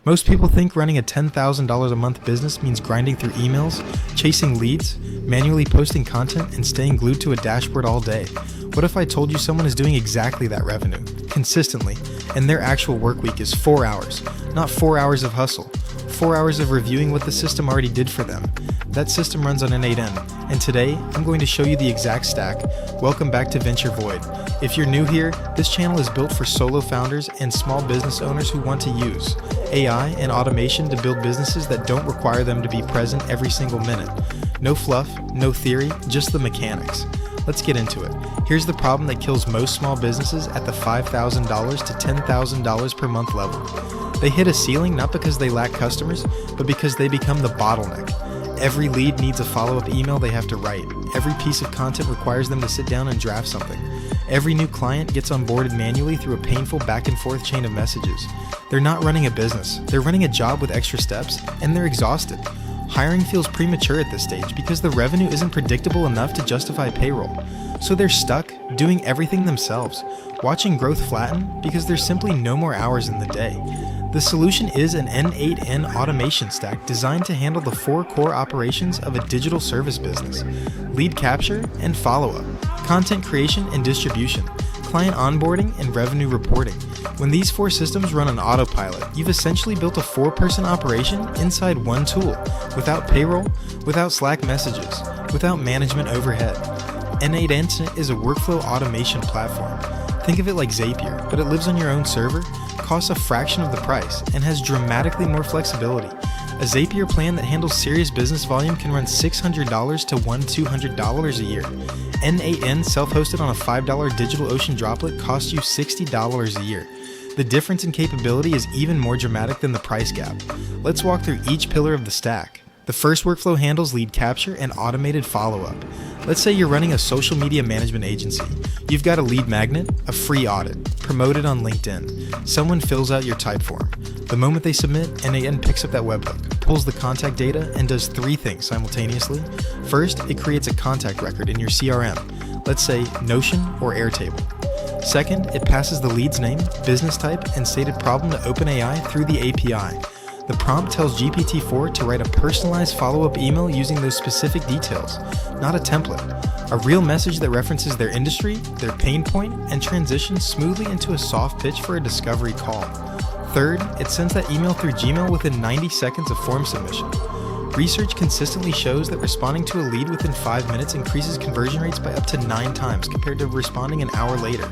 Most people think running a $10,000 a month business means grinding through emails, chasing leads, manually posting content, and staying glued to a dashboard all day. What if I told you someone is doing exactly that revenue, consistently, and their actual work week is 4 hours, not 4 hours of hustle, 4 hours of reviewing what the system already did for them. That system runs on n8n, and today I'm going to show you the exact stack. Welcome back to Venture Void. If you're new here, this channel is built for solo founders and small business owners who want to use AI and automation to build businesses that don't require them to be present every single minute. No fluff, no theory, just the mechanics. Let's get into it. Here's the problem that kills most small businesses at the $5,000 to $10,000 per month level. They hit a ceiling not because they lack customers, but because they become the bottleneck. Every lead needs a follow-up email they have to write. Every piece of content requires them to sit down and draft something. Every new client gets onboarded manually through a painful back-and-forth chain of messages. They're not running a business, they're running a job with extra steps, and they're exhausted. Hiring feels premature at this stage because the revenue isn't predictable enough to justify payroll. So they're stuck doing everything themselves, watching growth flatten because there's simply no more hours in the day. The solution is an n8n automation stack designed to handle the 4 core operations of a digital service business: lead capture and follow-up, content creation and distribution, client onboarding, and revenue reporting. When these 4 systems run on autopilot, you've essentially built a 4-person operation inside one tool, without payroll, without Slack messages, without management overhead. n8n is a workflow automation platform. Think of it like Zapier, but it lives on your own server, costs a fraction of the price, and has dramatically more flexibility. A Zapier plan that handles serious business volume can run $600 to $200 a year. n8n self-hosted on a $5 DigitalOcean droplet costs you $60 a year. The difference in capability is even more dramatic than the price gap. Let's walk through each pillar of the stack. The first workflow handles lead capture and automated follow-up. Let's say you're running a social media management agency. You've got a lead magnet, a free audit, promoted on LinkedIn. Someone fills out your type form. The moment they submit, n8n picks up that webhook, pulls the contact data, and does 3 things simultaneously. First, it creates a contact record in your CRM, let's say Notion or Airtable. Second, it passes the lead's name, business type, and stated problem to OpenAI through the API. The prompt tells GPT-4 to write a personalized follow-up email using those specific details, not a template. A real message that references their industry, their pain point, and transitions smoothly into a soft pitch for a discovery call. Third, it sends that email through Gmail within 90 seconds of form submission. Research consistently shows that responding to a lead within 5 minutes increases conversion rates by up to 9 times compared to responding an hour later.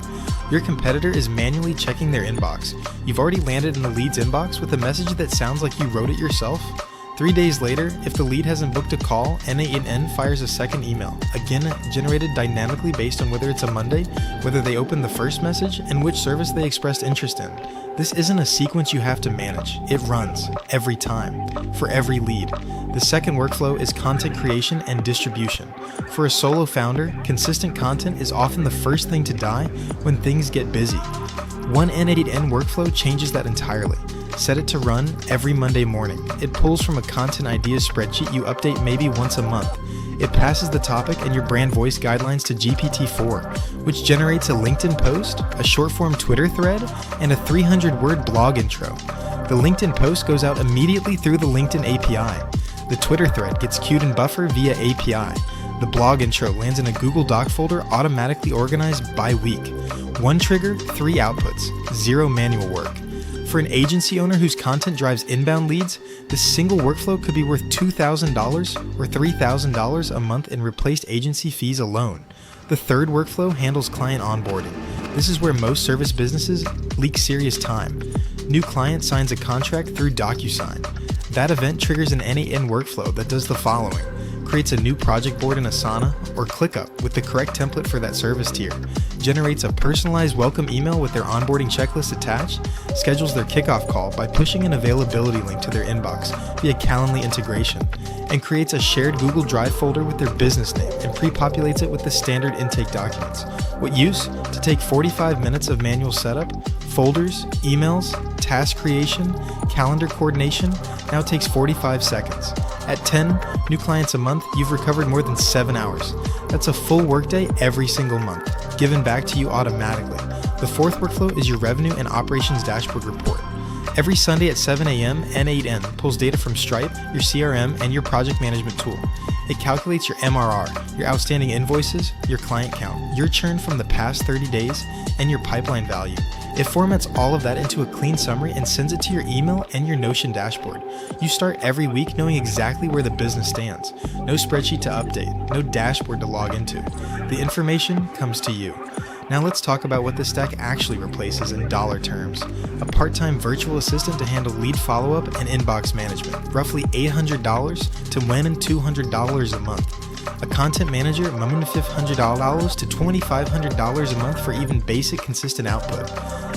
Your competitor is manually checking their inbox. You've already landed in the lead's inbox with a message that sounds like you wrote it yourself. 3 days later, if the lead hasn't booked a call, n8n fires a second email, again generated dynamically based on whether it's a Monday, whether they opened the first message, and which service they expressed interest in. This isn't a sequence you have to manage. It runs, every time, for every lead. The second workflow is content creation and distribution. For a solo founder, consistent content is often the first thing to die when things get busy. One n8n workflow changes that entirely. Set it to run every Monday morning. It pulls from a content ideas spreadsheet you update maybe once a month. It passes the topic and your brand voice guidelines to GPT-4, which generates a LinkedIn post, a short-form Twitter thread, and a 300-word blog intro. The LinkedIn post goes out immediately through the LinkedIn API. The Twitter thread gets queued in Buffer via API. The blog intro lands in a Google Doc folder automatically organized by week. 1 trigger, 3 outputs, 0 manual work. For an agency owner whose content drives inbound leads, this single workflow could be worth $2,000 or $3,000 a month in replaced agency fees alone. The third workflow handles client onboarding. This is where most service businesses leak serious time. New client signs a contract through DocuSign. That event triggers an n8n workflow that does the following: creates a new project board in Asana or ClickUp with the correct template for that service tier, generates a personalized welcome email with their onboarding checklist attached, schedules their kickoff call by pushing an availability link to their inbox via Calendly integration, and creates a shared Google Drive folder with their business name and pre-populates it with the standard intake documents. What used to take 45 minutes of manual setup, folders, emails, task creation, calendar coordination now takes 45 seconds. At 10 new clients a month, you've recovered more than 7 hours. That's a full workday every single month, given back to you automatically. The fourth workflow is your revenue and operations dashboard report. Every Sunday at 7 a.m., n8n pulls data from Stripe, your CRM, and your project management tool. It calculates your MRR, your outstanding invoices, your client count, your churn from the past 30 days, and your pipeline value. It formats all of that into a clean summary and sends it to your email and your Notion dashboard. You start every week knowing exactly where the business stands. No spreadsheet to update, no dashboard to log into. The information comes to you. Now let's talk about what this stack actually replaces in dollar terms. A part-time virtual assistant to handle lead follow-up and inbox management, roughly $800 to $200 a month. A content manager, $500 to $2,500 a month for even basic consistent output.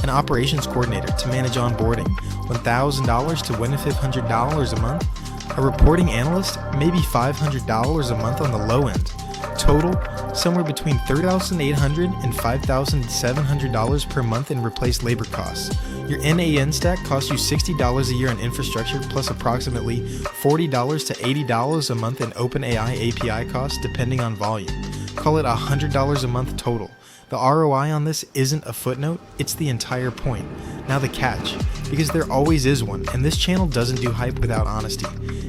An operations coordinator to manage onboarding, $1,000 to $2,500 a month. A reporting analyst, maybe $500 a month on the low end. Total, somewhere between $3,800 and $5,700 per month in replaced labor costs. Your n8n stack costs you $60 a year in infrastructure plus approximately $40 to $80 a month in OpenAI API costs depending on volume. Call it $100 a month total. The ROI on this isn't a footnote, it's the entire point. Now the catch, because there always is one, and this channel doesn't do hype without honesty.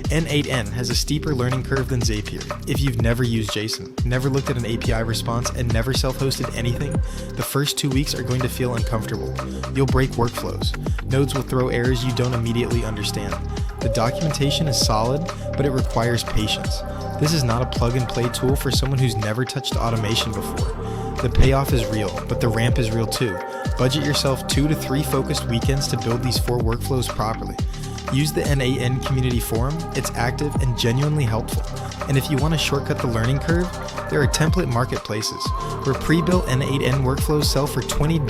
n8n has a steeper learning curve than Zapier. If you've never used JSON, never looked at an API response, and never self-hosted anything, the first 2 weeks are going to feel uncomfortable. You'll break workflows. Nodes will throw errors you don't immediately understand. The documentation is solid, but it requires patience. This is not a plug-and-play tool for someone who's never touched automation before. The payoff is real, but the ramp is real too. Budget yourself 2 to 3 focused weekends to build these 4 workflows properly. Use the n8n community forum, it's active and genuinely helpful. And if you want to shortcut the learning curve, there are template marketplaces where pre-built n8n workflows sell for $20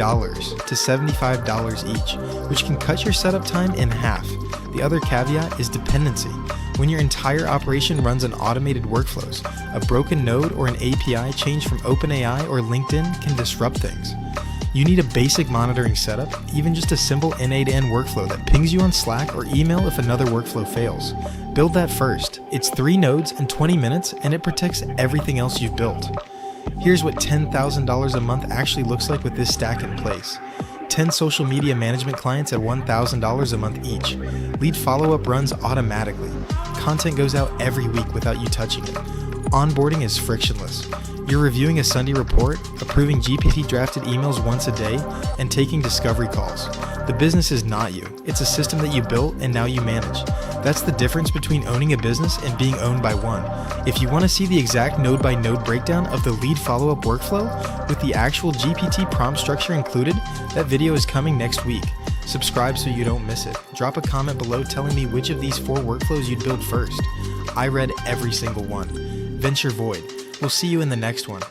to $75 each, which can cut your setup time in half. The other caveat is dependency. When your entire operation runs on automated workflows, a broken node or an API change from OpenAI or LinkedIn can disrupt things. You need a basic monitoring setup, even just a simple n8n workflow that pings you on Slack or email if another workflow fails. Build that first. It's 3 nodes in 20 minutes and it protects everything else you've built. Here's what $10,000 a month actually looks like with this stack in place. 10 social media management clients at $1,000 a month each. Lead follow-up runs automatically. Content goes out every week without you touching it. Onboarding is frictionless. You're reviewing a Sunday report, approving GPT-drafted emails once a day, and taking discovery calls. The business is not you. It's a system that you built and now you manage. That's the difference between owning a business and being owned by one. If you want to see the exact node-by-node breakdown of the lead follow-up workflow with the actual GPT prompt structure included, that video is coming next week. Subscribe so you don't miss it. Drop a comment below telling me which of these 4 workflows you'd build first. I read every single one. Venture void. We'll see you in the next one.